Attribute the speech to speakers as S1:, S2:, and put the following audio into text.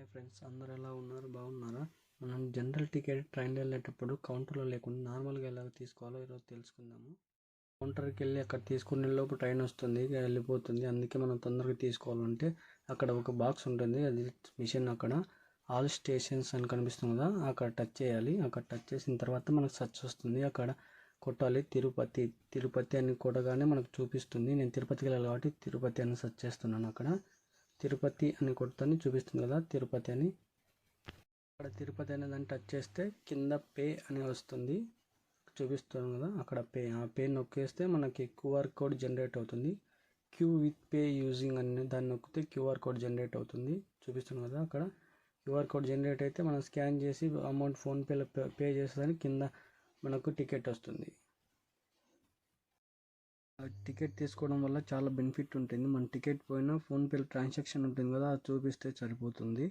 S1: Hi friends, అందరు ఎలా ఉన్నారు? బాగున్నారా? మనం జనరల్ టికెట్ ట్రైన్లో వెళ్ళేటప్పుడు కౌంటర్లో లేకుండా నార్మల్గా ఎలా తీసుకోవాలో ఈరోజు తెలుసుకుందాము. కౌంటర్కి వెళ్ళి అక్కడ తీసుకునే లోపు ట్రైన్ వస్తుంది, వెళ్ళిపోతుంది. అందుకే మనం తొందరగా తీసుకోవాలంటే అక్కడ ఒక బాక్స్ ఉంటుంది, అది మిషన్. అక్కడ ఆల్ స్టేషన్స్ అని కనిపిస్తుంది కదా, అక్కడ టచ్ చేయాలి. అక్కడ టచ్ చేసిన తర్వాత మనకు సర్చ్ వస్తుంది, అక్కడ కొట్టాలి తిరుపతి అని కొట్టగానే మనకు చూపిస్తుంది. నేను తిరుపతికి వెళ్ళాలి కాబట్టి తిరుపతి అని సెర్చ్ చేస్తున్నాను. అక్కడ తిరుపతి అని కొడుతుంది, చూపిస్తుంది కదా తిరుపతి అని. అక్కడ తిరుపతి అనే దాన్ని టచ్ చేస్తే కింద పే అని వస్తుంది, చూపిస్తుంది కదా అక్కడ పే. ఆ పే నొక్కేస్తే మనకి క్యూఆర్ కోడ్ జనరేట్ అవుతుంది. క్యూ విత్ పే యూజింగ్ అనే దాన్ని నొక్కితే క్యూఆర్ కోడ్ జనరేట్ అవుతుంది, చూపిస్తుంది కదా అక్కడ. క్యూఆర్ కోడ్ జనరేట్ అయితే మనం స్కాన్ చేసి అమౌంట్ ఫోన్పేలో పే చేసేదానికి కింద మనకు టికెట్ వస్తుంది. టికెట్ తీసుకోవడం వల్ల చాలా బెనిఫిట్ ఉంటుంది. మన టికెట్ పోయినా ఫోన్పే ట్రాన్సాక్షన్ ఉంటుంది కదా, అది చూపిస్తే సరిపోతుంది.